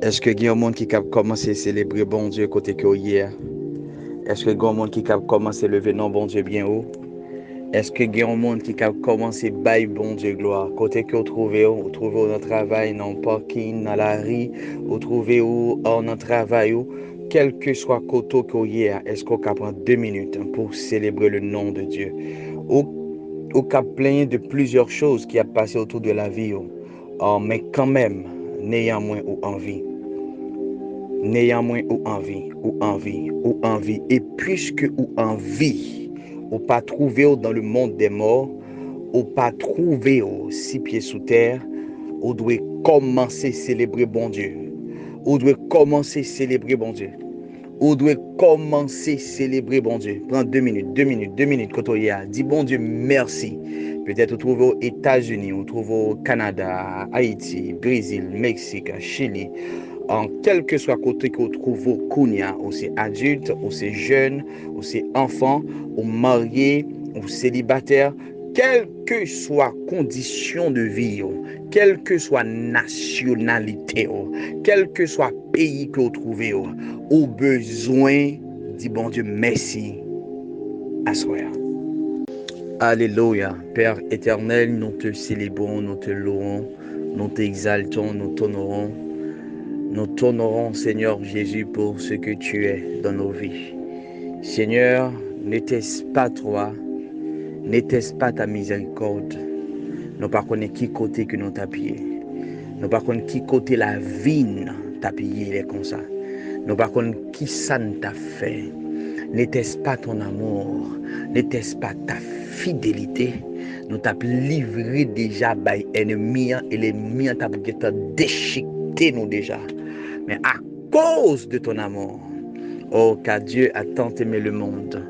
Est-ce que il y a un monde qui a commencé à célébrer bon Dieu côté que hier? Est-ce que il y a un monde qui a commencé à lever non bon Dieu bien haut? Est-ce que il y a un monde qui a commencé à bailler bon Dieu gloire? Côté que vous trouvez dans le travail, dans le parking, dans la rue, vous trouvez où dans le travail, quel que soit côté que hier, est-ce qu'on prend 2 minutes pour célébrer le nom de Dieu? Au cas plein de plusieurs choses qui a passé autour de la vie, mais quand même, néanmoins ou envie. Néanmoins ou envie. Et puisque ou envie, ou pas trouvé dans le monde des morts, ou pas trouvé 6 pieds sous terre, ou doit commencer à célébrer bon Dieu. Ou doit commencer à célébrer bon Dieu. Ou doit commencer à célébrer bon Dieu. Prends 2 minutes, quand on y a. Dis bon Dieu, merci. Peut-être vous trouvez aux États-Unis, vous trouvez au Canada, Haïti, Brésil, Mexique, Chili. En quel que soit côté que vous trouvez, ou c'est adulte, ou c'est jeune, ou c'est enfant, ou marié, ou célibataire, quelle que soit condition de vie, quelle que soit nationalité, quel que soit pays que vous trouvez, au besoin, dit bon Dieu merci, à soi. Alléluia. Père éternel, nous te célébrons, nous te louons, nous t'exaltons, nous t'honorons. Nous t'honorons, Seigneur Jésus, pour ce que tu es dans nos vies. Seigneur, n'était-ce pas toi, n'était-ce pas ta miséricorde? Nous ne connaissons pas qui côté que nous t'as pillé. Nous ne connaissons pas qui côté la vie t'a pillé comme ça. Nous ne connaissons pas qui ça t'a fait. N'était-ce pas ton amour? N'était-ce pas ta fidélité? Nous t'as livré déjà par l'ennemi et l'ennemi t'a déchiqueté nous déjà. Mais à cause de ton amour, oh, car Dieu a tant aimé le monde,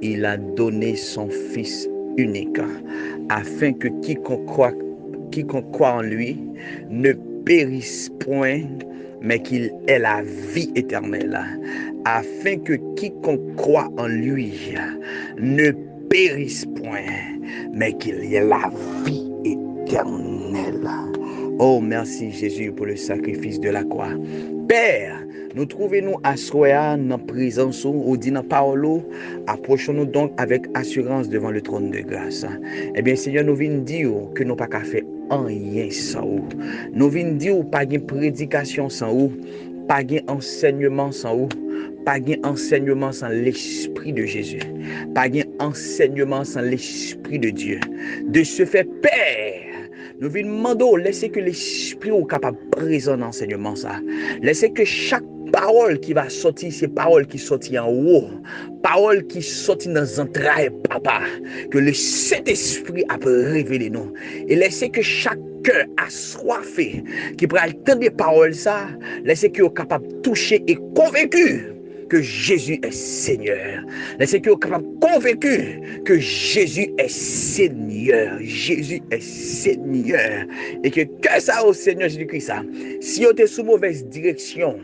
il a donné son Fils unique, afin que quiconque croit en lui ne périsse point, mais qu'il ait la vie éternelle. Afin que quiconque croit en lui ne périsse point, mais qu'il ait la vie éternelle. Oh, merci Jésus pour le sacrifice de la croix. Père, nous trouvons-nous à soi dans la présence ou dit dans la parole, approchons-nous donc avec assurance devant le trône de grâce. Eh bien, Seigneur, nous venons dire que nous n'avons pas faire rien sans vous. Nous venons dire pas de prédication sans vous, pas d'enseignement sans vous, pas d'enseignement sans l'Esprit de Jésus, pas d'enseignement sans l'Esprit de Dieu. De ce fait, Père, nous venons demander, laissez que l'Esprit soit capable de présenter l'enseignement ça. Laissez que chaque parole qui va sortir, c'est parole qui sortit en haut, parole qui sortit dans les entrailles, papa, que le Saint-Esprit a révélé nous. Et laissez que chaque cœur assoiffé qui pourra entendre des paroles ça, laissez qu'il soit capable de toucher et convaincu que Jésus est Seigneur. Laissez que vous soyez convaincu que Jésus est Seigneur. Jésus est Seigneur. Et que ça au Seigneur Jésus-Christ, si vous êtes sous mauvaise direction,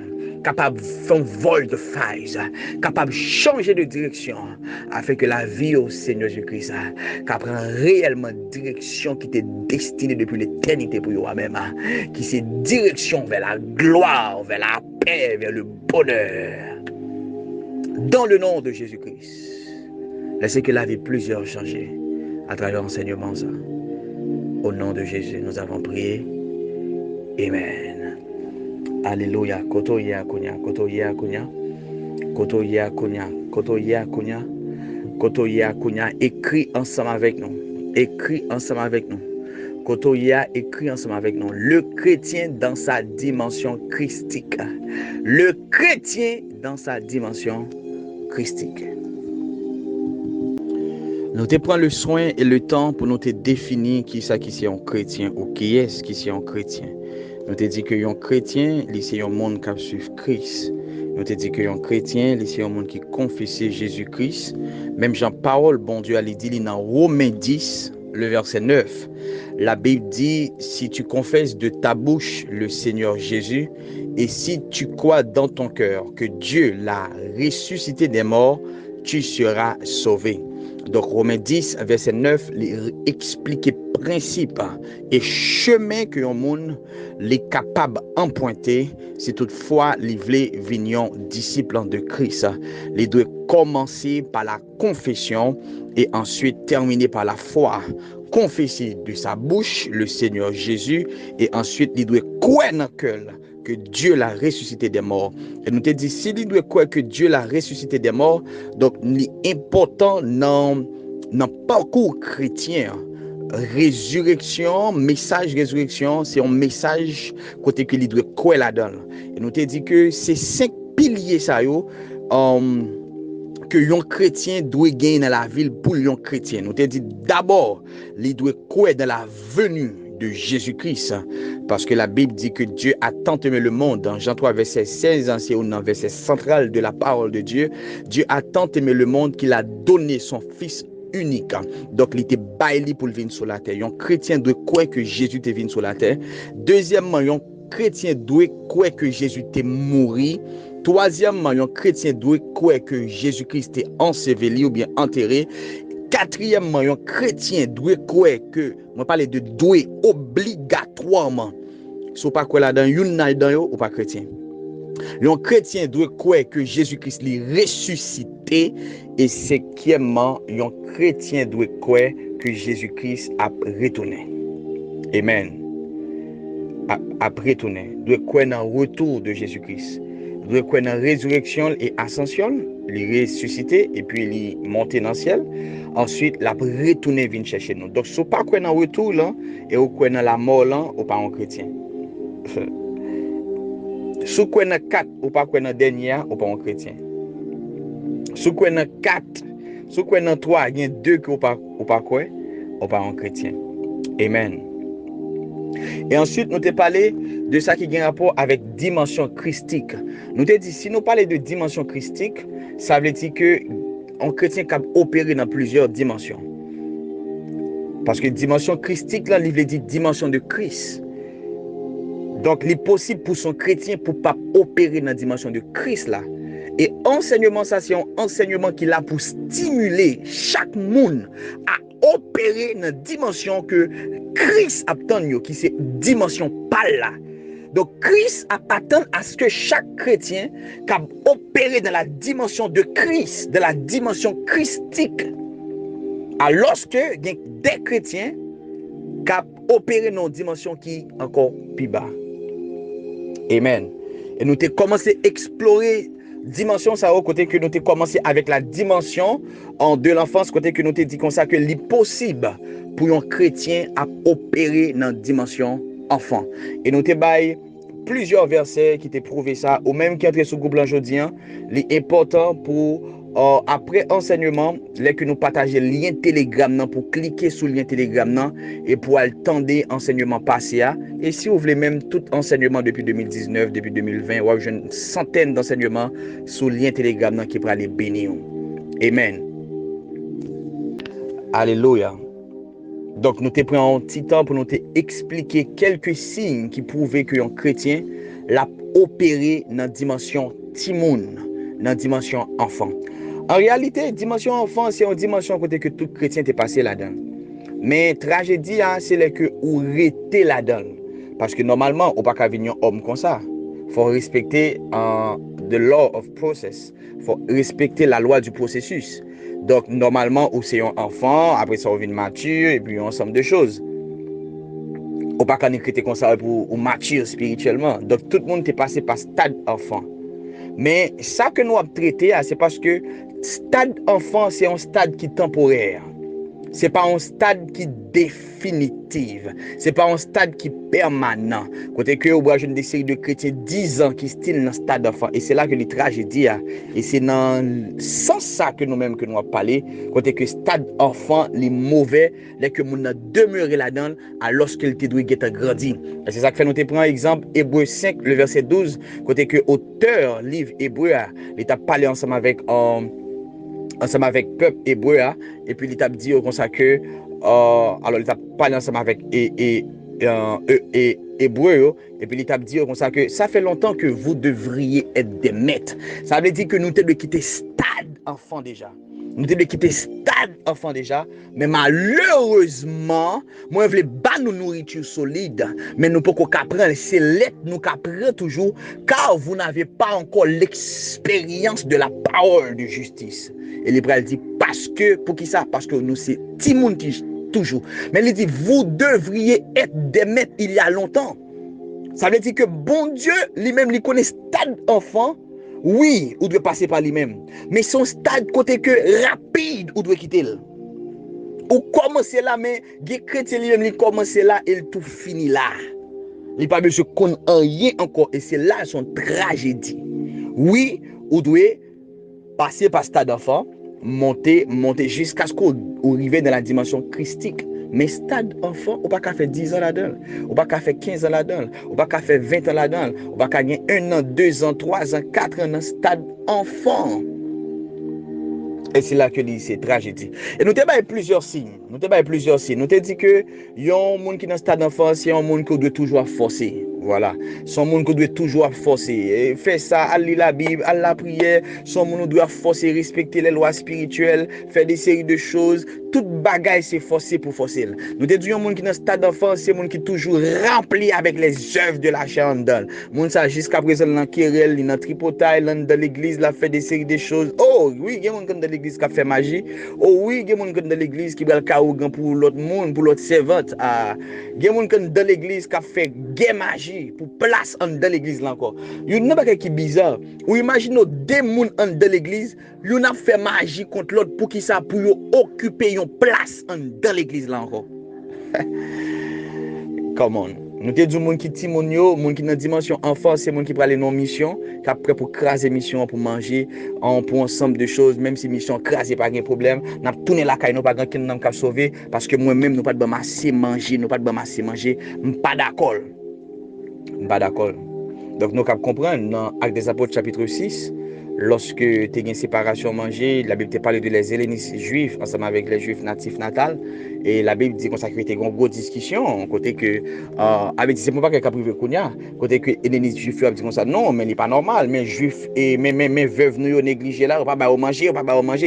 capable de faire un vol de phase, capable de changer de direction, afin que la vie au Seigneur Jésus-Christ, prend réellement direction qui était destinée depuis l'éternité pour vous-même, qui c'est direction vers la gloire, vers la paix, vers le bonheur. Dans le nom de Jésus-Christ, laissez que la vie plusieurs changer à travers l'enseignement. Au nom de Jésus, nous avons prié. Amen. Alléluia. Kotoya kunya, kotoya kunya, kotoya kunya, kotoya kunya, kotoya kunya. Écris ensemble avec nous. Écris ensemble avec nous. Kotoya écrit ensemble avec nous. Le chrétien dans sa dimension christique. Le chrétien dans sa dimension christique. Nous te prenons le soin et le temps pour nous te définir qui c'est un chrétien ou qui est-ce qui est un chrétien. Nous te dit que un chrétien, c'est un monde qui suit Christ. Nous te dit que un chrétien, c'est un monde qui confesse Jésus-Christ. Même Jean-Paul, bon Dieu, a dit dans Romains 10, le verset 9. La Bible dit, si tu confesses de ta bouche le Seigneur Jésus, et si tu crois dans ton cœur que Dieu l'a ressuscité des morts, tu seras sauvé. Donc Romains 10, verset 9, explique principe et chemin que un monde est capable d'emprunter si toutefois les vle vignon disciples de Christ. Les doit commencer par la confession et ensuite terminer par la foi. Confesser de sa bouche le Seigneur Jésus et ensuite il doit croire dans le cœur que Dieu l'a ressuscité des morts. Et nous te dit, si il doit croire que Dieu l'a ressuscité des morts, donc l'important dans le parcours chrétien, résurrection, message résurrection, c'est un message côté que il doit croire là-dedans. Et nous te dit que c'est 5 piliers ça yo, que un chrétien doit gagner dans la ville pour un chrétien. Nous te dit d'abord, il doit croire dans la venue de Jésus-Christ, parce que la Bible dit que Dieu a tant aimé le monde. Dans Jean 3 verset 16, c'est un verset central de la parole de Dieu. Dieu a tant aimé le monde qu'il a donné son fils unique. Donc il était bailli pour venir sur la terre. Un chrétien doit croire que Jésus est venu sur la terre. Deuxièmement, un chrétien doit croire que Jésus est mort. Troisièmement, un chrétien doit croire que Jésus-Christ est enseveli ou bien enterré. Quatrièmement, un chrétien doit croire que, on parle de doit obligatoirement, si vous pas croire là-dedans, ou pas chrétien. Un chrétien doit croire que Jésus-Christ est ressuscité. Et cinquièmement, un chrétien doit croire que Jésus-Christ a retourné. Amen. A retourné. Doit croire dans le retour de Jésus-Christ. Doit croire dans la résurrection et ascension. Il est ressuscité et puis il est monté dans le ciel. Ensuite, il a retourné venir chercher nous. Donc, si vous ne croyez pas dans le retour là, et vous croyez dans la mort là, vous pas un chrétien. Si vous croyez dans 4, vous pas croyez dans le dernier, vous pas un chrétien. Si vous croyez dans 4, si vous croyez dans 3, il y a 2 que vous pas croyez, vous pas un chrétien. Amen. Et ensuite, nous t'ai parlé de ça qui a un rapport avec dimension christique. Nous t'ai dit, si nous parlons de dimension christique, ça veut dire que un chrétien peut opérer dans plusieurs dimensions. Parce que dimension christique, là, il veut dire dimension de Christ. Donc, il est possible pour son chrétien pour pas opérer dans la dimension de Christ, là. Et enseignement, ça, c'est un enseignement qui est là pour stimuler chaque monde à opérer dans la dimension que Christ attend, qui c'est dimension pas là. Donc, Christ attend à ce que chaque chrétien puisse opérer dans la dimension de Christ, de la dimension christique. Alors que des chrétiens qui opérer dans une dimension qui est encore plus bas. Amen. Et nous avons commencé à explorer dimension ça au côté que nous avons commencé avec la dimension de l'enfance, côté que nous avons dit comme ça que c'est possible pour un chrétien à opérer dans la dimension enfant. Et nous avons plusieurs versets qui te prouvent ça, ou même qui entrent sur le groupe aujourd'hui, c'est important pour après enseignement, les que nous partageons le lien Telegram pour cliquer sur le lien Telegram et pour attendre enseignement passé. Et si vous voulez même tout enseignement depuis 2019, depuis 2020, ou j'ai une centaine d'enseignements sur le lien Telegram qui pourra aller bénir. Amen. Alléluia. Donc nous te prenons un petit temps pour nous te expliquer quelques signes qui prouvent que un chrétien l'a opéré dans la dimension timoun, dans la dimension enfant. En réalité, dimension enfant, c'est une dimension côté que tout chrétien est passé là-dedans. Mais tragédie, c'est là que vous restez là-dedans. Parce que normalement, on ne peut pas venir un homme comme ça. Il faut respecter the law of process. Il faut respecter la loi du processus. Donc, normalement, vous êtes un enfant, après ça, vous êtes mature, et puis un ensemble de choses. On ne peut pas écrire comme ça pour mature spirituellement. Donc, tout le monde est passé par stade enfant. Mais ça que nous avons traité, c'est parce que stade enfant, c'est un stade qui est temporaire. Ce n'est pas un stade qui est définitif. Ce n'est pas un stade qui est permanent. Côté que vous avez des séries de chrétiens 10 ans qui sont dans le stade enfant. Et c'est là que les tragédies. Et c'est dans sans ça que nous-mêmes que nous avons parlé. Côté que stade enfant, les mauvais, les que nous avons demeuré là-dedans, alors qu'il doit grandir. Et c'est ça que fait nous prendre exemple Hébreux 5, le verset 12. Côté que auteur livre Hébreu, il a parlé ensemble avec peuple hébreu, et puis il a dit comme ça que alors il a parlé ensemble avec hébreu, et puis il a dit comme ça que ça fait longtemps que vous devriez être des maîtres. Ça veut dire que nous devons quitter stade enfant déjà. Nous devons quitter stade enfant déjà, mais malheureusement, moi je voulais pas nous nourriture solide, mais nous pouvons qu'apprendre, c'est lettre nous qu'apprendre toujours, car vous n'avez pas encore l'expérience de la parole de justice. Et l'Hébreu dit parce que, pour qui ça? Parce que nous c'est Timoun qui toujours. Mais il dit vous devriez être des maîtres il y a longtemps. Ça veut dire que bon Dieu lui-même lui connaît stade enfant. Oui, ou doit passer par lui-même. Mais son stade côté que rapide, ou doit quitter. Ou commencer là, mais les chrétiens lui-même, il commence là, et tout finit là. Il pas besoin de connaître rien encore. Et c'est là son tragédie. Oui, ou doit passer par stade enfant, monter jusqu'à ce qu'on arrive dans la dimension christique. Mais stade enfant, ou pas qu'à faire 10 ans là-dedans, ou pas qu'à faire 15 ans là-dedans, ou pas qu'à faire 20 ans là-dedans, ou pas qu'à gagner 1 an, 2 ans, 3 ans, 4 ans dans stade enfant. Et c'est là que c'est tragédie. Et nous avons plusieurs signes. Nous avons dit que il y a un monde qui est dans stade enfant, c'est un monde qui doit toujours forcer. Voilà. Son monde qui doit toujours forcer. Faire ça, aller la Bible, aller la prière. Son monde doit forcer, respecter les lois spirituelles, faire des séries de choses. Toute bagaille, c'est forcer pour forcer. Nous te disons, monde qui est dans stade d'enfant, c'est monde qui est toujours rempli avec les œuvres de la chandelle. Monde ça, jusqu'à présent, dans querelle, dans tripotaille, dans l'église, là, fait des séries de choses. Oh, oui, il y a monde dans l'église qui a fait magie. Oh, oui, il y a monde dans l'église qui va le caougan pour l'autre monde, pour l'autre servante. Il y a monde dans l'église qui a fait guerre magie pour place dans l'église là encore. Il y a une chose qui est bizarre. Ou imaginez deux monde dans l'église, ils ont fait magie contre l'autre pour qui ça, pour occuper une place dans l'église là encore. Come on. Nous te disons monde qui timonio, monde qui dans dimension enfant, c'est monde qui prend les non mission, qui a prêt pour craser mission pour manger, pour ensemble de choses, même si mission craser pas de problème, n'a tourner la caille, nous pas grand qui nous cap sauver parce que moi même nous pas de masser manger, pas d'accord. Pas d'accord. Donc nous cap comprendre dans Actes des Apôtres chapitre 6, lorsque tu as une séparation manger, la Bible te parle de les hellénistes juifs ensemble avec les juifs natifs natals. Et la Bible dit qu'on s'est créé une grosse discussion, côté que, avec dit, c'est pas quelqu'un privé qu'on y a, côté que les hellénistes juifs ont dit comme ça, non, mais il n'est pas normal, mais juifs et mes veuves nous négligés là, on va pas manger,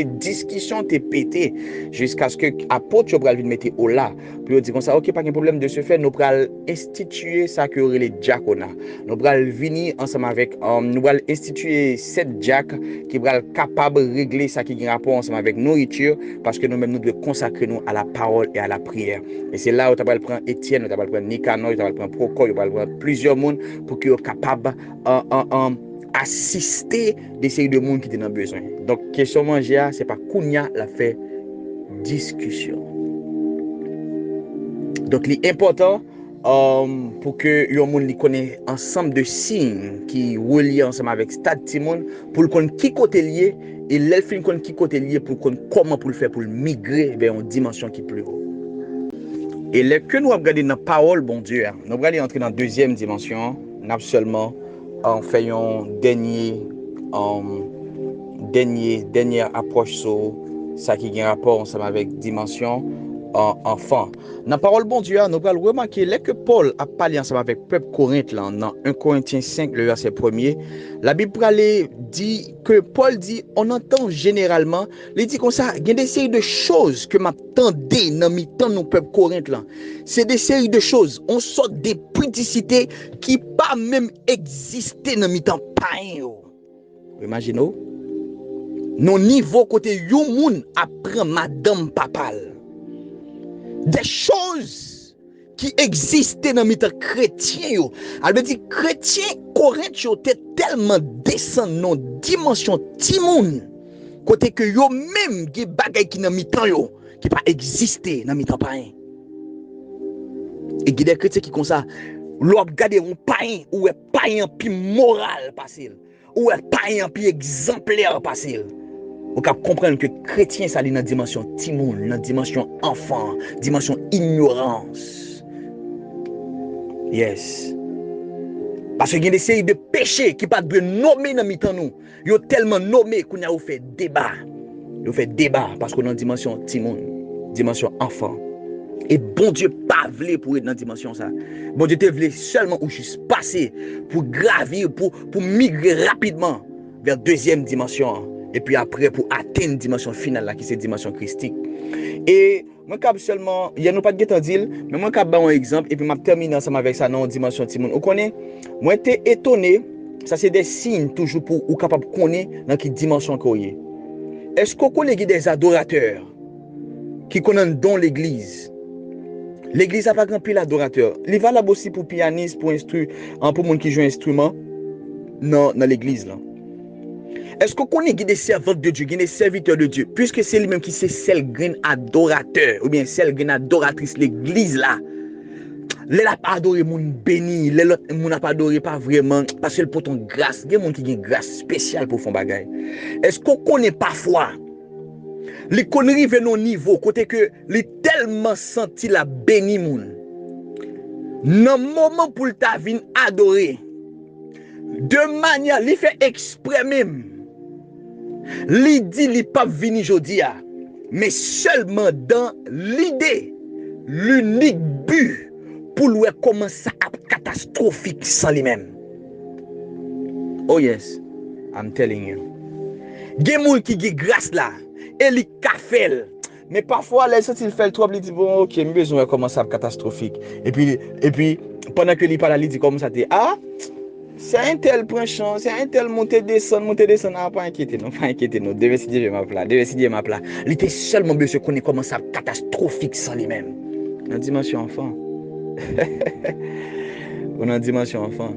discussion t'es pété, jusqu'à ce que apôtre tu vas mettre au là, puis on dit comme ça, ok, pas de problème de ce fait, nous allons instituer ça que les diaconats, nous allons venir ensemble avec, nous allons instituer 7 diacres qui vont être capables de régler ça qui a rapport ensemble avec nourriture, parce que nous-mêmes nous devons consacrer nous à la parole et à la prière. Et c'est là où tu vas prendre Étienne, tu vas prendre Nicanor, tu vas prendre Procor, tu vas prendre plusieurs monde pour qu'ils soient capables d'assister des séries de monde qui sont dans besoin. Donc, question manger, c'est pas Kounia la fait discussion. Donc, l'important pour que les gens connaissent ensemble de signes qui relient ensemble avec Stade Timon pour le connaître qui côté lié et l'elfin connaître qui côté lié pour connaître comment pour le faire pour le migrer vers une dimension qui est plus haut. Et là que nous regardons dans la parole bon Dieu, nous allons entrer dans la deuxième dimension, nous seulement en faisant dernière approche sur ça qui a un rapport ensemble avec dimension enfant. Dans la parole bon Dieu, nous allons remarquer que Paul a parlé ensemble avec le peuple Corinthien dans 1 Corinthiens 5, le verset 1er. La Bible dit que Paul dit, on entend généralement, il dit comme ça, il y a des séries de choses que m'attendais dans le temps de nos peuples Corinthien. C'est des séries de choses, on sort des pudicités qui pas même existé dans le temps païen. Imaginez, nos niveaux côté yon moun apprend madame papal. Des choses qui existaient dans les chrétiens. Elle dit chrétiens Corinthiens étaient tellement descendus dans une dimension timoun côté que yo même des bagages qui dans mi-temps yo qui pas existé dans mi-temps païen. Et il y a des chrétiens qui comme ça, l'on regarde un païen ou un païen plus moral passé ou un païen plus exemplaire passé. On peut comprendre que chrétien ça dans la dimension timoun, dans la dimension enfant, dimension ignorance. Yes. Parce qu'il y a des séries de péchés qui pas de nommer dans mi-temps nous. Ils ont tellement nommé qu'on a fait débat. Ils ont fait débat parce qu'on est dans la dimension timoun, dimension enfant. Et bon Dieu pas voulu pour être dans la dimension ça. Bon Dieu te voulu seulement ou juste passer pour gravir, pour migrer rapidement vers deuxième dimension. et puis après pour atteindre une dimension finale là qui c'est dimension christique. Et moi cap seulement il y a nous pas de temps dire mais moi cap ba un exemple et puis m'a terminer ensemble avec ça dans dimension Timon. Vous connaissez moi t'es étonné, ça c'est des signes toujours pour ou capable connaître dans quelle dimension qu'on est. Est-ce qu'on connaît des adorateurs qui connaissent dans l'église? L'église a pas grand pile adorateurs. Il va là aussi pour pianiste, pour pour monde qui joue instrument dans l'église là. Est-ce qu'on connaît des servantes de Dieu, des serviteurs de Dieu, puisque c'est lui-même qui c'est celle grain adorateur ou bien celle grain adoratrice l'église là. Les n'a pas adoré moun béni, les l'autre moun n'a pas adoré pas vraiment parce que le poton grâce, il y a moun qui a une grâce spéciale pour faire bagay. Est-ce qu'on connaît parfois les conneries viennent au niveau côté que les tellement senti la béni moun. Dans moment pour ta vinn adorer de manière li fait exprès même. Li dit li pas vini jodi a, mais seulement dans l'idée, l'unique but pour lui comment ça a catastrophique sans lui-même. Oh yes, I'm telling you. Gen moun qui gen grâce là, et li ka fel. Mais parfois les senti il fait trop, il dit bon OK, me besoin comment ça catastrophique. Et puis pendant que li parle, il dit comme ça t'es c'est un tel point chance, c'est un tel monter descendre, pas inquiéter non, devez si Dieu m'a plat. Il était seulement monsieur connaît comment ça catastrophique sans lui-même. Dans dimension enfant. On a dimension enfant.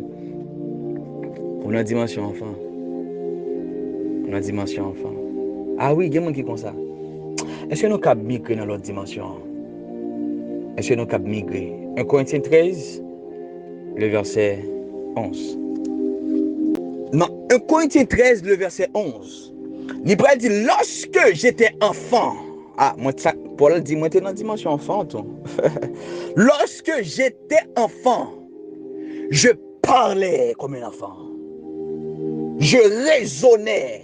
Ah oui, il y a des gens qui font ça. Est-ce que nous pouvons migrer dans l'autre dimension? Est-ce que nous pouvons migrer? 1 Corinthiens 13, le verset 11. Non, 1 Corinthiens 13, le verset 11. L'Hébreu dit, lorsque j'étais enfant, moi, Paul dit, moi, t'es dans la dimension enfant, toi. Lorsque j'étais enfant, je parlais comme un enfant. Je raisonnais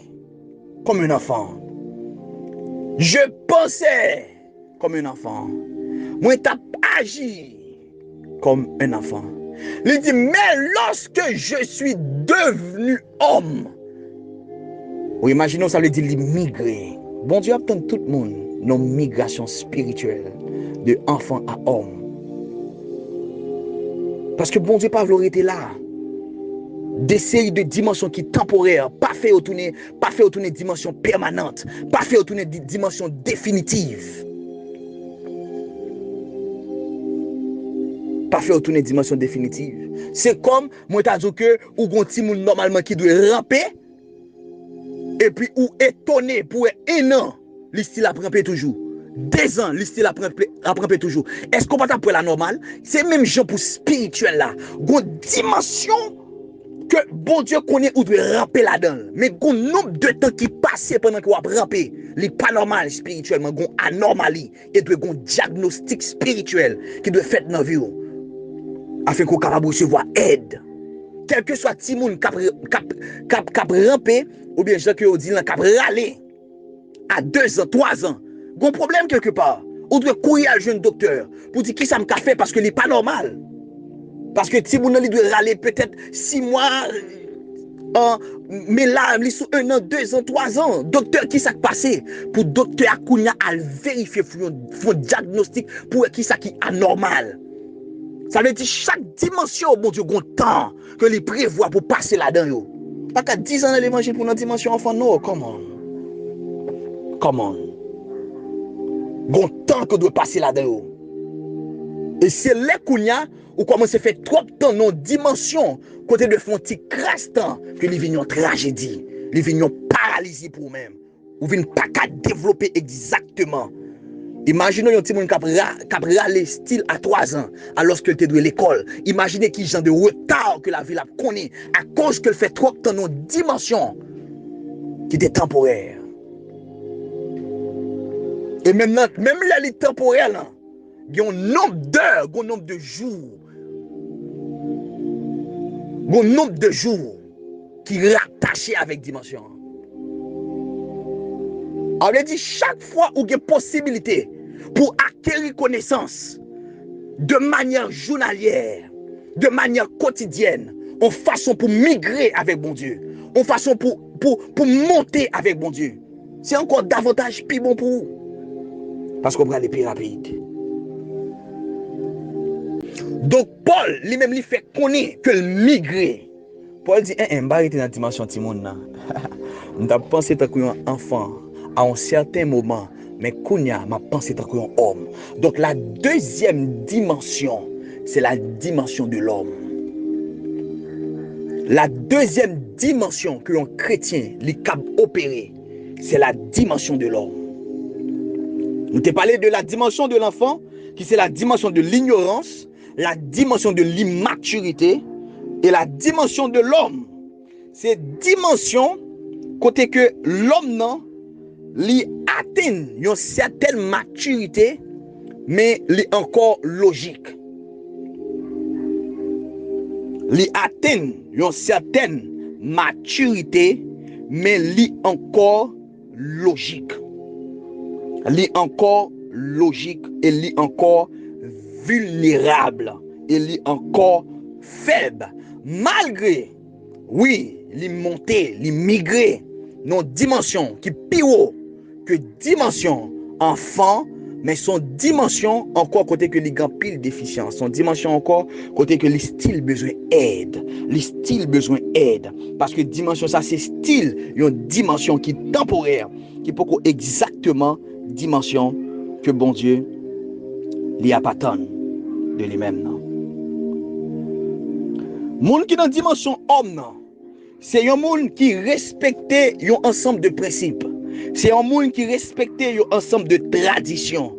comme un enfant. Je pensais comme un enfant. Moi, t'as agi comme un enfant. Il dit, mais lorsque je suis devenu homme, ou imaginons ça veut dire migrer. Bon Dieu attend tout le monde dans migration spirituelle de enfant à homme. Parce que bon Dieu pas voulu être là. Des séries de dimensions qui temporaires, pas fait retourner dimension permanente, pas fait retourner dimension définitive. Pas fait retourner dimension définitive. C'est comme moi t'as dit que ou gon ti moun normalement qui doit ramper et puis ou étonné pour 1 an, l'istile a ramper toujours. 2 ans, l'istile a ramper toujours. Est-ce qu'on va t'appeler la normale? C'est même genre pour spirituel là. Gon dimension que bon Dieu connaît ou doit ramper là-dedans. Mais gon nombre de temps qui passe pendant qu'on va ramper, li pas normal spirituellement, gon anomalie et doit gon diagnostic spirituel qui doit faire dans vie afin qu'on capable recevoir aide. Quel que soit ti moun cap ramper ou bien gens que on dit là cap râler à 2 ans, 3 ans. Gon problème quelque part. On doit courir à un jeune docteur pour dire qui ça me fait parce que n'est pas normal. Parce que si vous doit râler peut-être 6 mois, mais là, il sous 1 an, 2 ans, 3 ans. Docteur, qui s'est passé? Pour docteur Akounia à vérifier, font diagnostic pour qui ça qui est anormal. Ça veut dire chaque dimension, bon Dieu, gon temps que les prévoit pour passer là-dedans. Pas qu'à 10 ans d'aller manger pour notre dimension enfant, non, comment? Gon temps que doit passer là-dedans. Et c'est là Kounia ou commence à faire trop de temps dans dimension côté de font petit crasse temps que les vignes tragédie, les vignes paralysés pour eux-mêmes ou viennent pas qu'à développer exactement. Imaginez un petit monde qui a râlé style à 3 ans alors que tu es de l'école. Imaginez qui genre de retard que la ville a connu à cause qu'elle fait trop de temps dans dimension qui était temporaire. Et maintenant, même là, les temporels, il y a un nombre d'heures, un nombre de jours. Un nombre de jours qui est rattaché avec dimension. On a dit chaque fois où il y a possibilité pour acquérir connaissance de manière journalière, de manière quotidienne, en façon pour migrer avec bon Dieu, une façon pour monter avec bon Dieu. C'est encore davantage plus bon pour vous. Parce qu'on va aller plus rapide. Donc Paul, lui-même, lui fait connaître que le migré. Paul dit, arrêtez dans la dimension de monde. Je pense que c'est un enfant à un certain moment, mais Kounia m'a pensé tant qu'un homme. Donc la deuxième dimension, c'est la dimension de l'homme. La deuxième dimension que un chrétien les cap opérer, c'est la dimension de l'homme. Nous t'ai parlé de la dimension de l'enfant, qui c'est la dimension de l'ignorance, la dimension de l'immaturité et la dimension de l'homme. C'est dimension côté que l'homme non li atteint une certaine maturité, mais li encore logique. Li atteint une certaine maturité, mais li encore logique. Li encore logique et li encore vulnérable et li encore faible. Malgré, oui, li monter, li migrer, non dimension qui plus haut que dimension enfant, mais son dimension encore côté que les grands pile déficience, son dimension encore côté que les styles besoin aide, les styles besoin aide, parce que dimension ça c'est style, une dimension qui est temporaire, qui peut exactement dimension que bon Dieu lui a pas tant de lui-même non. Monde qui dans dimension homme non, c'est un monde qui respecte un ensemble de principes. C'est un monde qui respecte un ensemble de traditions.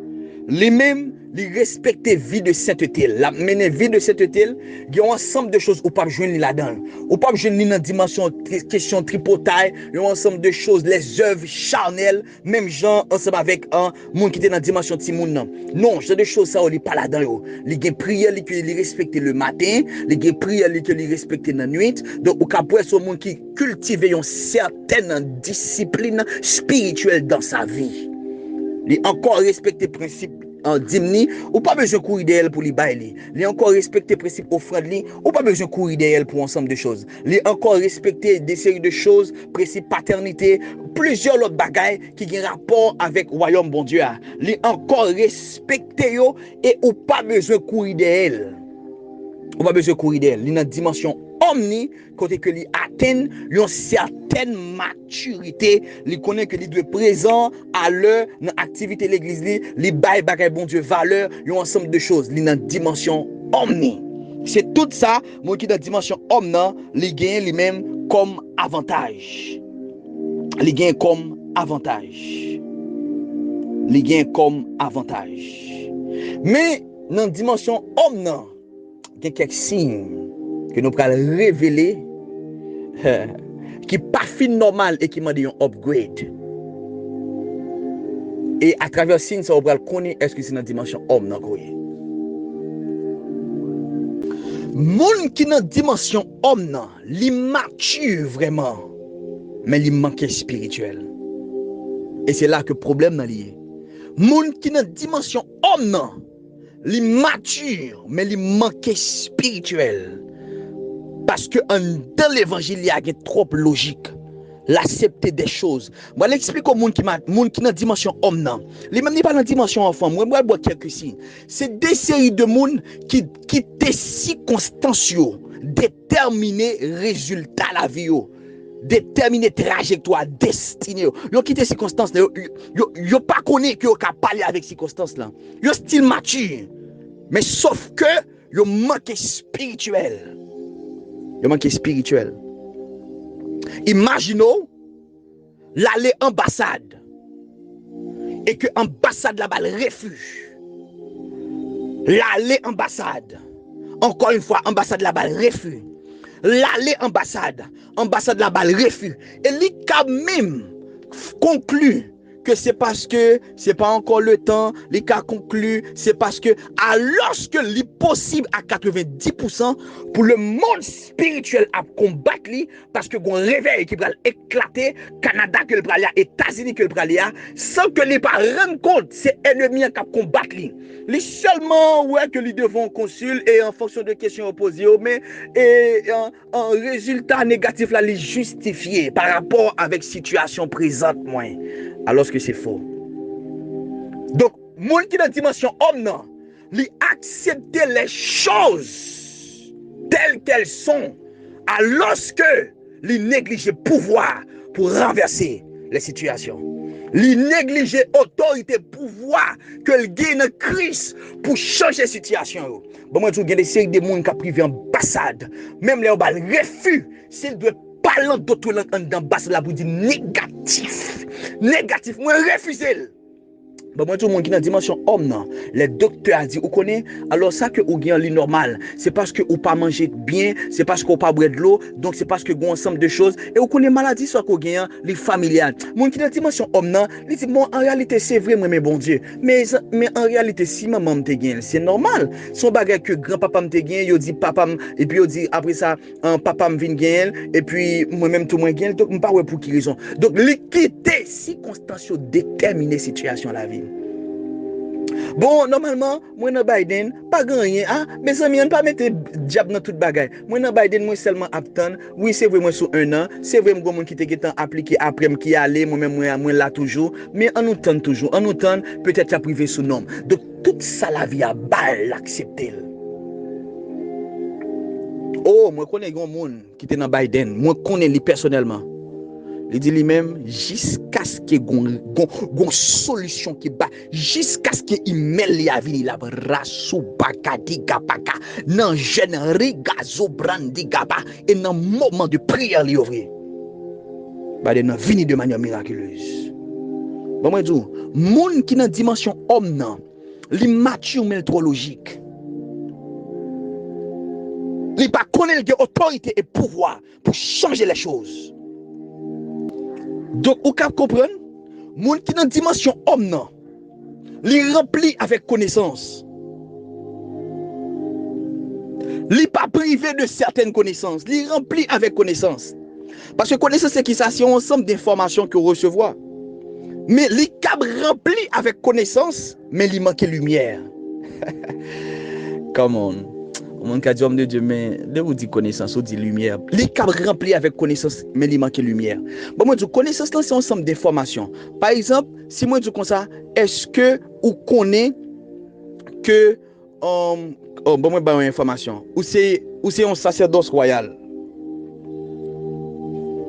Les mêmes, ils respectent vie de sainteté. La mener vie de sainteté, il y a un ensemble de choses où pas joindre là-dedans. Ou pas joindre dans dimension question tripotaille, il y a un ensemble de choses, les œuvres charnelles, même gens ensemble avec un monde qui était dans dimension timoun. Non, c'est des choses ça on n'est pas là-dedans. Les gens prières que les respectent le matin, les gens prières que les respectent la nuit. Donc au cas pour ce monde qui cultive une certaine discipline spirituelle dans sa vie. Il encore respecter principe en dimni, ou pas besoin de courir derrière pour les bailler. Il encore respecter principe offrande, ou pas besoin de courir derrière pour ensemble de choses. Il encore respecter des séries de choses, principe paternité, plusieurs autres bagailles qui ont rapport avec le royaume bon Dieu. Il encore respecter yo et ou pas besoin de courir derrière. Ou pas besoin de courir derrière. Il dans dimension omni côté que li atteint une certaine maturité, li connaît que li doit présent à l'heure dans activité l'église li bail bagay bon Dieu valeur, un ensemble de choses, li dans dimension omni. C'est tout ça moi qui dans dimension omni, li gagne lui-même comme avantage. Li gagne comme avantage. Li gagne comme avantage. Mais dans dimension omni, il y a quelques signes que nous allons révéler qui n'est pas fin normal et qui m'a dit un upgrade. Et à travers signe, ça va connaître est-ce que c'est dans la dimension homme. Moun qui dans la dimension homme, il mature vraiment, mais il manque spirituel. Et c'est là que le problème est lié. Moun qui dans la dimension homme, il mature, mais il manque spirituel. Parce que dans l'évangile, il y a trop de logique. L'accepter des choses. Moi, l'explique au monde qui dans la dimension homme. Les mêmes pas dans la dimension enfant. Moi, je vois quelques signes. C'est des séries de monde qui étaient circonstanciaux, déterminer résultat la vie. Déterminer trajectoire, destinée. Ils ont quitté ces circonstances. Ils n'ont pas connu qu'ils ont parlé avec ces circonstances-là. Ils ont style mature. Mais sauf que ils manquent spirituel. Ils manquent spirituel. Imaginons l'aller ambassade et que l'ambassade là-bas refuse. L'aller ambassade. Encore une fois, ambassade là-bas refuse. L'aller ambassade là-bas refuse. Et lui quand même conclut que c'est parce que c'est pas encore le temps, les cas conclus, c'est parce que alors que l'impossible à 90% pour le monde spirituel à combattre lui, parce que gon réveil qui va éclater, Canada que le pralia, États-Unis que le pralia, sans que les pas rendre compte, c'est ennemi qui combattre lui. Les seulement ouais que les devons consulter et en fonction de questions opposées, mais un résultat négatif là les justifier par rapport avec situation présente moi, alors que c'est faux. Donc, monde qui dans la dimension homme non, lui accepter les choses telles qu'elles sont, alors que lui négliger pouvoir pour renverser les situations. Lui négliger autorité, pouvoir que le gagne dans Christ pour changer la situation. Bon, moi, je regarde des séries de monde qui a privé en ambassade. Même les refus, s'il doit parler d'autres langues en ambassade, là, pour dire négatif. Négatif, moi, refuser. Bon, moi, tout le monde qui est dans la dimension homme, non. Les docteurs ont dit, vous connaissez, alors ça que vous gagnez normal, c'est parce que vous pas mangé bien, c'est parce que vous pas boire de l'eau, donc c'est parce que vous avez un ensemble de choses, et vous connaissez maladie, soit que vous gagnez les familiales. Mon qui est dans la dimension homme, non, il dit, bon, en réalité, c'est vrai, moi, mais bon Dieu, mais en réalité, si maman me gagne, c'est normal. Son bagage que grand-papa me gagne, il dit papa, et puis il dit, après ça, papa me vient gagner, et puis moi-même, tout le monde gagne, donc je ne sais pas pour qui raison. Donc, l'équité, circonstance déterminer situation la vie. Bon, normalement, moi dans Biden, pas gagné, hein? Mais ça m'y pas mettre diable dans toute bagaille. Moi dans Biden, moi seulement attendre. Oui, c'est vrai, moi sur un an. C'est vrai, moi qui t'ai appliqué après, qui allé, moi-même, moi là toujours. Mais on nous tente toujours. On nous tente, peut-être à privé sous nom. Donc, toute ça, la vie à balle, l'accepter. Oh, moi connais un monde qui était dans Biden. Moi connais lui personnellement. Il dit lui-même, jusqu'à ce qu'il y ait une solution qui bat, jusqu'à ce qu'il mêle la vie, il a rassou bakadi gabaka, nan genri gazo brandi gaba, et dans moment de prière, il ouvre. Bah, il est venu de manière miraculeuse. Bon, moi, je dis, monde qui dans dimension homme, non, il mature, mais trop logique. Il pas connaître l'autorité et pouvoir pour changer les choses. Donc, vous pouvez comprendre, monde qui dans la dimension homme, non, il rempli avec connaissance. Il n'est pas privé de certaines connaissances. Il rempli avec connaissance. Parce que connaissance, c'est qui ça? C'est un ensemble d'informations que vous recevez. Mais il est rempli avec connaissance, mais il manque de lumière. Come on. Mon cas d'homme de Dieu, mais de vous dit connaissance, on dit lumière. Les câbles remplis avec connaissance, mais il manque lumière. Bon, moi, je connaissance, c'est un ensemble d'informations. Par exemple, si moi, je dis comme ça, est-ce que vous connaissez que, bon, moi, j'ai une information, ou c'est un sacerdoce royal?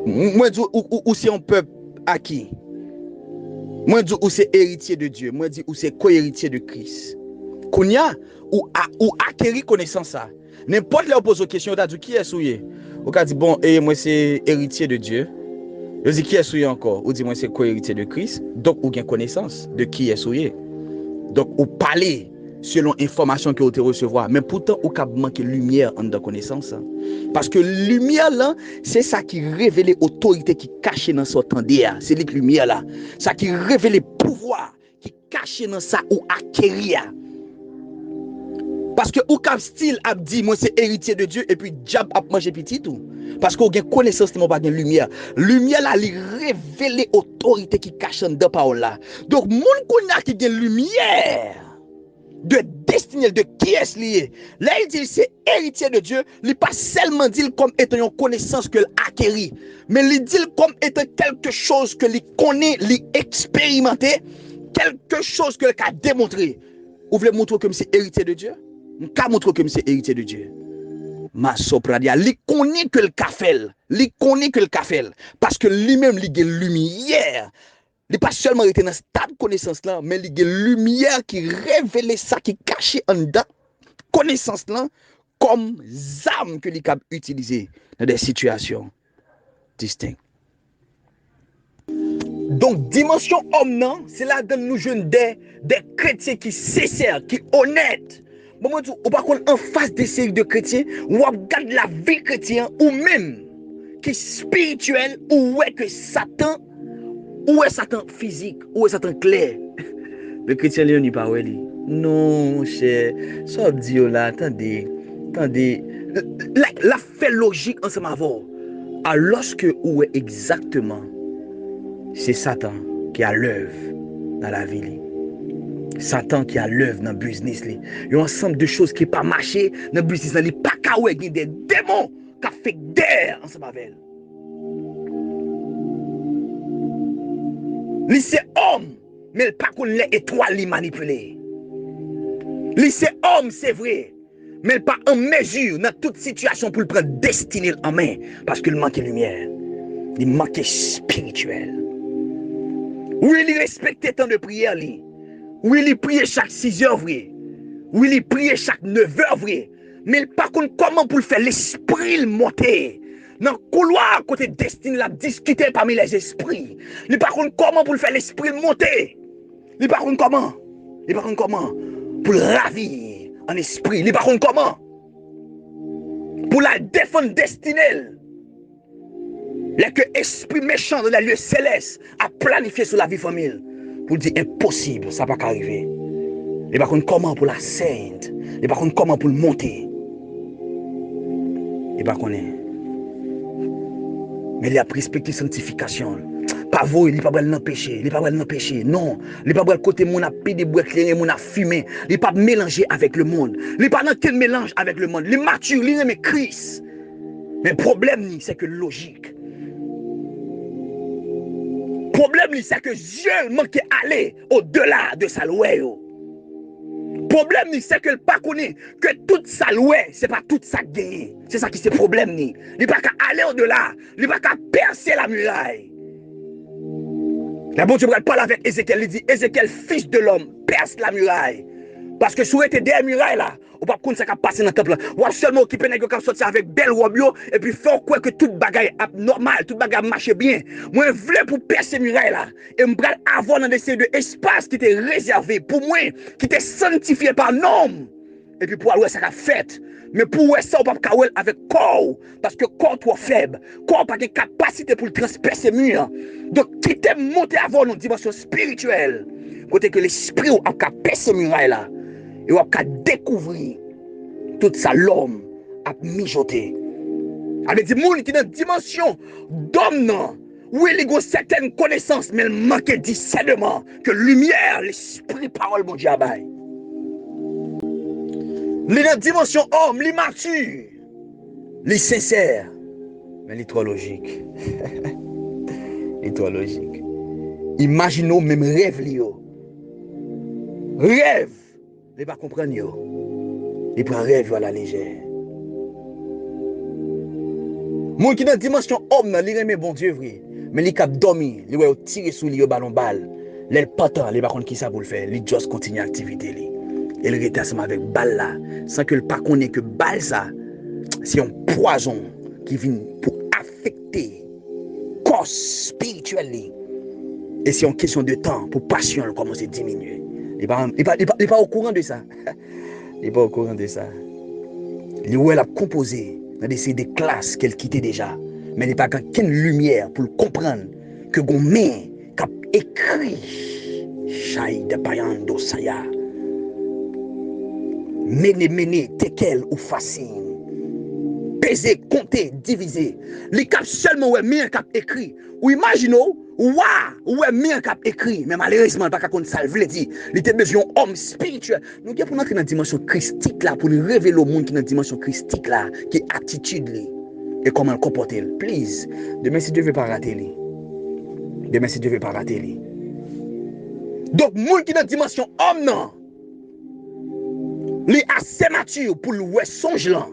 Moi, je dis, ou c'est un peuple acquis? Moi, je dis, ou c'est héritier de Dieu? Moi, je dis, ou c'est co-héritier de Christ? Kounya ou acquérir connaissance ça. N'importe là pose aux questions, on a dit qui est souillé. On a dit bon, et moi c'est héritier de Dieu. Je dis qui est souillé encore. On dit moi c'est co-héritier de Christ. Donc on a connaissance de qui est souillé. Donc on parler selon information que vous te recevoir, mais pourtant on a manqué lumière en de connaissance. Parce que lumière là, c'est ça qui révèle l'autorité qui cache dans son temps derrière. C'est la lumière là, ça qui révèle le pouvoir qui cache dans ça ou acquérir. Parce que ou cap style a dit moi c'est héritier de Dieu et puis diable a mangé petit tout. Parce qu'on a connaissance de mon pas de lumière. Lumière là il révèle autorité qui cache dans parole là. Donc monde qu'on a qui a lumière de destinée de qui est lié. Là il dit c'est héritier de Dieu, il pas seulement dit comme étant une connaissance que l'acquérit, mais il dit comme étant quelque chose que il connaît, il expérimenté, quelque chose que il a démontré. Vous voulez montrer comme c'est héritier de Dieu? Je vais montrer que c'est héritier de Dieu. Ma sopradia, il connaît que le café, il connaît que le café, parce que lui-même, il a une lumière. Il n'est pas seulement été dans ce stade de connaissance là, mais il a une lumière qui révèle ça, qui cache en dedans connaissance là, comme arme que il a utilisé dans des situations distinctes. Donc, dimension homme, non, c'est là dans nous jeunes des chrétiens qui sincères, qui honnêtes. Bon, moi, ou par contre, en face des séries de chrétiens, ou regarde la vie chrétienne, ou même qui est spirituelle, ou ouais que Satan, Où est Satan physique? Où est Satan clair? Le chrétien, lui, n'y pas. Non, cher. Ça dit là, attendez. Attendez. La fait logique ensemble avant. Alors que où est exactement, c'est Satan qui a l'œuvre dans la vie. Satan qui a l'œuvre dans le business. Il y a un ensemble de choses qui ne pas marché dans le business. Il n'y a pas qu'à des démons qui fait d'air ensemble avec. Lui c'est homme, mais pas qu'on les étoiles manipulées. Lui c'est homme, c'est vrai, mais pas en mesure dans toute situation pour le prendre destinée en main. Parce qu'il manque de lumière. Il manque spirituel. Oui, il respectait tant de prières. Oui, il priait chaque 6 heures, vrai. Oui, il priait chaque 9 heures, vrai. Mais par contre, comment pour faire l'esprit monter? Dans le couloir, côté destiné, la discuter parmi les esprits. Il par contre, comment pour faire l'esprit monter? Il par contre, comment? Il par contre, comment? Pour ravir en esprit. Il par contre, comment? Pour la défendre destinée. Les que esprit méchant de la lieu céleste a planifié sur la vie famille. Pour dire impossible, ça va pas arriver. Et par contre, comment pour la sainte? Et par contre, comment pour le monter? Et par contre, mais il a respecté sanctification. Pas vous, il n'est pas dans le péché. Il n'est pas dans le péché. Non. Il n'est pas dans le côté mon a pédé, bois éclairé, mon a fumé. Il n'est pas mélangé avec le monde. Il n'est pas dans quel mélange avec le monde. Il est mature, il aime Christ. Mais le problème, c'est que logique. Le problème, c'est que Dieu manque d'aller au-delà de sa loi. Le problème, c'est que le pas connaît que toute sa loi, ce n'est pas toute sa gain. C'est ça qui c'est le problème. Il n'est pas qu'à aller au-delà. Il n'est pas qu'à percer la muraille. La bon Dieu parle avec Ézéchiel. Il dit Ézéchiel, fils de l'homme, perce la muraille. Parce que si vous êtes derrière la muraille là, on va pas ça qui passer dans le temple. On va seulement occuper les gens qui sortir avec belle robe et puis faire quoi que toute bagaille est normal, toute bagaille marche bien. Moi, je voulais pour percer la muraille là. Et je vais avoir dans des espaces qui étaient réservés pour moi, qui étaient sanctifiés par l'homme. Et puis pour aller ça a fait. Mais pour ça, on ne peut pas avec corps. Parce que corps trop faible. Corps n'a pas de capacité pour transpercer le mur. Donc, quitter monter avant une dimension spirituelle. Côté que l'esprit a percé le muraille là. Et on a découvrir tout ça, l'homme a mijoté. Avec des gens qui sont dans une dimension d'homme, oui, il y a certaines connaissances, mais il manque de discernement. Que lumière, l'esprit, parole, mon Dieu, abaye. Il est dans une dimension homme, il est mature, il est sincère, mais il est trop logique. Il est trop logique. Imaginons même rêve, rêve. Il ne pas comprendre. Il prend rêve à la légère. Moi qui dans la dimension homme, il aime bon Dieu vrai. Mais il cap dormir, il va tirer sous lui au ballon balle. Il pas tant, il pas contre qui ça pour le faire. Il juste continue l'activité li. Il reste ensemble avec balle là, sans que le pas connaît que balle ça, c'est un poison qui vient pour affecter le corps spirituel li. Et c'est une question de temps pour passion commencer à diminuer. Il n'est pas au courant de ça. Il n'est pas au courant de ça. Il a composé dans des classes qu'elle quittait déjà. Mais il n'est pas qu'une lumière pour le comprendre que gon main qui a écrit Chaïd Bayando Saya. Méné, tekel ou fascine. Peser, compter, diviser. Les cap seulement ouais main qui a écrit. Ou imaginons ouais mien qui a écrit, mais malheureusement, pas qu'on ça veut dire, il était besoin d'homme spirituel. Nous devons entrer dans la dimension christique là, pour nous révéler au monde qui est dans la dimension christique là, qui est attitude là, et comment le comporter. Please, demain si Dieu veut pas rater lui. Demain si Dieu veut pas rater lui. Donc, monde qui est dans la dimension homme non, il est assez mature pour le ouais songe là.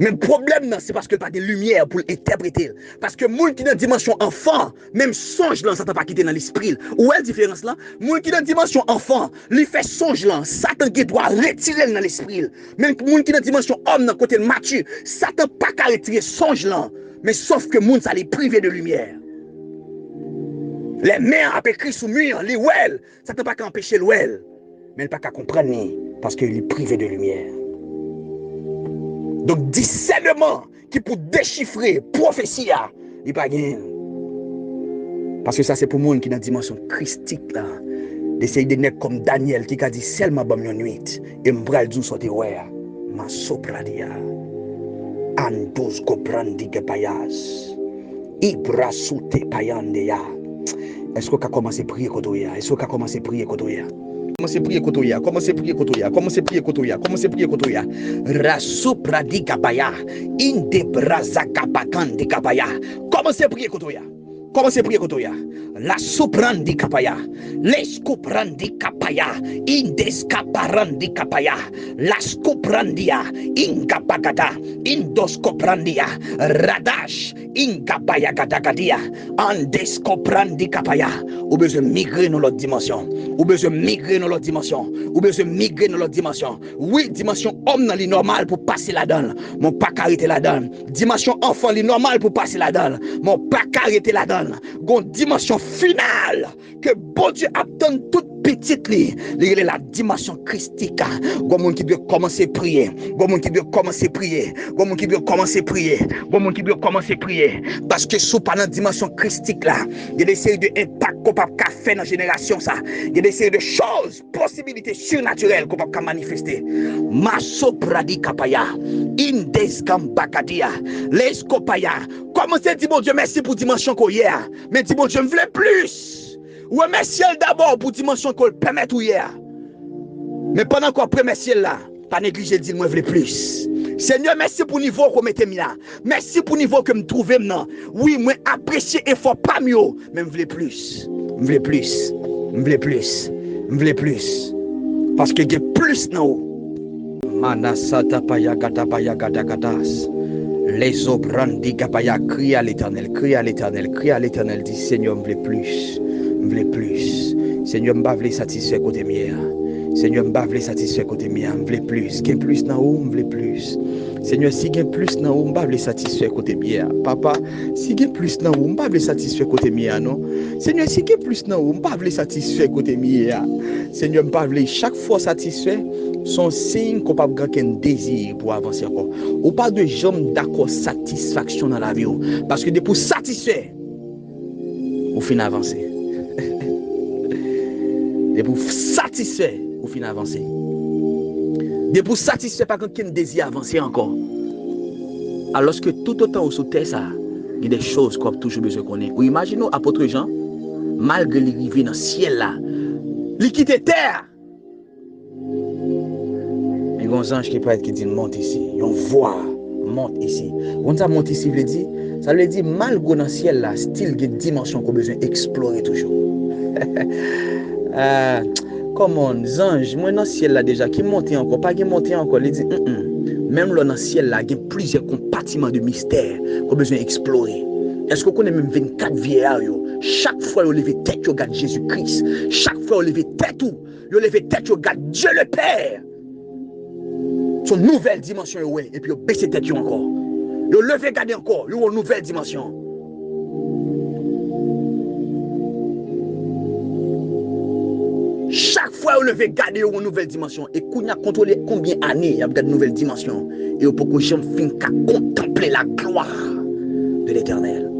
Mais le problème, c'est parce qu'il n'y a pas de lumière pour l'interpréter. Parce que les gens qui sont dans la dimension enfant, même songe là, ça ne pas quitter dans l'esprit. Où est la différence là? Les gens qui sont dans la dimension enfant, ils font songe là, Satan qui doit retirer dans l'esprit. Même les gens qui sont dans la dimension homme, dans le côté mature, Satan n'a pas qu'à retirer songe là. Mais sauf que les gens, ça les priver de lumière. Les mains ont écrit sous mur, les well, ça n'a pas qu'à empêcher le well. Mais il n'a pas qu'à comprendre parce qu'il est privé de lumière. Donc, discernement qui pour déchiffrer prophétie, il n'y a pas gain. Parce que ça, c'est pour monde qui est dans la dimension christique là. D'essayer de naître comme Daniel qui a dit seulement bon une nuit. Et m'bral du sorti ouais. Ma sopradia. Andos koprandi gepayas. Ibra soute payandeya. Est-ce qu'on a commencé à prier kotoya? Est-ce qu'on a commencé à prier kotoya? Commencez à prier kotoya, commencez à prier kotoya, commencez à prier kotoya, commencez à prier kotoya. Rasupradi kapaya, inde braza kapakandi kapaya. Commencez à prier kotoya. Commencez à prier kotoya. La soprandi kapaya, l'escoprandi kapaya, indescaparandi kapaya, la scoprandia, ingapagada, indoscoprandia, radash, ingapaya gadagadia, andescoprandi kapaya. Ou besoin migrer dans l'autre dimension. Ou besoin migrer dans l'autre dimension. Ou besoin migrer dans l'autre dimension. Oui, dimension homme dans les normal pour passer la donne. Mon pas arrêter la donne. Dimension enfant les normal pour passer la donne. Mon pas arrêter la donne. Gon dimension finale que bon Dieu attend toute petite li. Il est la dimension christique. Gon monde qui doit commencer à prier. Gon monde qui doit commencer à prier. Gon monde qui doit commencer à prier. Gon monde qui doit commencer à prier. Parce que sous pendant dimension christique là, il y a des séries de impacts qu'on peut faire dans la génération ça. Il y a des séries de choses, possibilités surnaturelles qu'on peut manifester. Maso pradi kapaya, indes gambakadia, l'escopaya. Comment c'est dit mon Dieu merci pour dimension qu'on hier. Mais dit mon Dieu me voulais plus. Ouais merci d'abord pour dimension qu'on permet tout hier. Mais pendant qu'on après merci là, pas négliger dit moi voulais plus. Seigneur, merci pour le niveau que mettez là. Merci pour le niveau que me trouve maintenant. Oui, moi apprécier effort pas mieux, mais je voulais plus. Je voulais plus. Je voulais plus. Je voulais plus. Parce que j'ai plus non. Manasata payagata payagata gatas. Les obrandi gapaya crie à l'éternel, crie à l'éternel, crie à l'éternel. Dit Seigneur, je voulais plus. Je voulais plus. Seigneur, je voulais satisfaire côté mien. Seigneur, je voulais satisfaire côté mien. Je voulais plus. Gain plus dans haut, je voulais plus. Seigneur, si gain plus dans haut, je voulais satisfaire côté mien. Papa, si gain plus dans haut, je voulais satisfaire côté mien, non? Seigneur, si gain plus dans haut, je voulais satisfaire côté mien. Seigneur, je voulais chaque fois satisfaire. Son signe qu'on peut avoir un désir pour avancer encore. Ou pas de jambes d'accord satisfaction dans la vie. Parce que pour satisfaire, au fin avancer. Et pour satisfaire, au fin avancer. Et pour satisfaire, pas qu'un désir avancer encore. Alors que tout autant au sauter ça, il y a des choses qu'on a toujours besoin de connaître. Ou imaginons apôtre Jean, malgré l'arrivée dans le ciel là, il quitte terre. Il y a un ange qui peut être qui dit monte ici. Il y a une voix monte ici. Quand ça monte ici, ça veut dire malgré dans le ciel là, style de dimension qu'on a besoin d'explorer toujours. Comment, ange, moi dans le ciel là déjà, qui monte encore, pas qui monte encore, il dit, même là dans le ciel là, il y a plusieurs compartiments de mystère qu'on a besoin d'explorer. Est-ce qu'on connaît même 24 vieillards? Chaque fois, ils lèvent tête, ils regardent Jésus-Christ. Chaque fois, ils lèvent tête, ils lèvent tête, ils regardent Dieu le Père. Son nouvelle dimension, ouais, et puis ils baissent tête encore. Ils lèvent, regardent encore, ils ont une nouvelle dimension. Chaque fois, vous levez, gardez une nouvelle dimension. Et qu'on a contrôlé combien d'années, il y a une nouvelle dimension. Et vous pouvez jamais contempler la gloire de l'Éternel.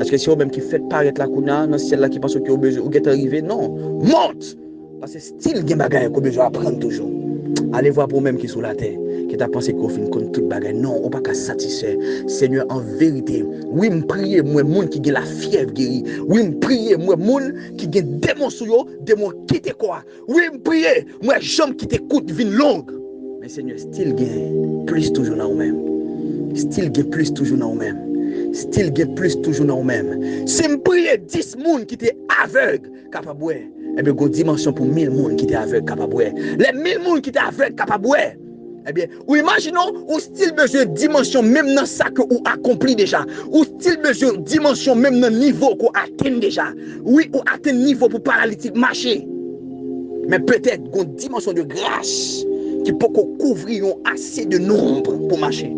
Est-ce que c'est vous-même qui faites paraître la kouna dans ciel là qui pense que vous êtes arrivé? Non. Monte! Parce que style de bagaille qu'on a besoin d'apprendre toujours. Allez voir pour vous-même qui sont sur la terre, qui t'a pensé qu'on finit comme toute bagaille. Non, on ne peut pas satisfaire. Seigneur, en vérité, oui, me prier, moi, monde qui a la fièvre guérie. Oui, me prier, moi, monde qui a des démons sur eux, démons qui te quoi. Oui, me prier, moi, j'aime qui t'écoute, vie longue. Mais Seigneur, style gain plus toujours dans nous-mêmes. Style gain plus toujours dans nous-mêmes. Style gain plus toujours dans nous-mêmes. Si me prier 10 personnes qui étaient aveugles, capables de eh bien, une dimension pour 1000 personnes qui étaient aveugles, capables de les 1000 personnes qui étaient aveugles, capables de eh bien, ou imaginons, ou style besoin de dimension même dans ça que vous accompli déjà. Ou style besoin de dimension même dans le niveau qu'on atteint déjà. Oui, ou atteint le niveau pour paralytique marcher. Mais peut-être une dimension de grâce qui peut couvrir assez de nombre pour marcher.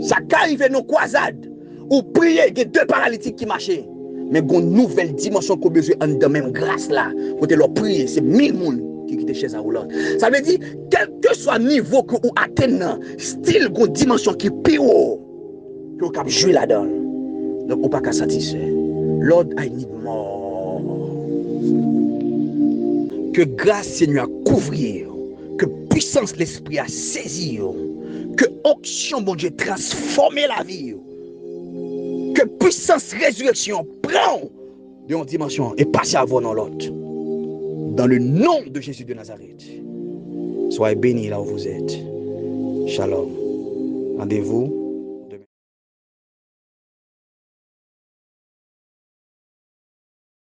Ça arrive dans nos croisades, ou prier, il y a 2 paralytiques qui marchent. Mais il y a une nouvelle dimension qu'on a besoin de même grâce là. Quand leur prier, c'est 1000 personnes qui quittent chez eux. Ça veut dire, quel que soit le niveau que vous atteignez, style une dimension qui est plus haut, que vous pouvez jouer là-dedans. Donc, vous ne pouvez pas satisfaire. Lord, I need more. Que grâce, Seigneur, a couvrir. Que puissance l'esprit a saisi. Que onction, mon Dieu, transforme la vie. Que puissance résurrection prend de une dimension et passe à vous dans l'autre. Dans le nom de Jésus de Nazareth. Soyez bénis là où vous êtes. Shalom. Rendez-vous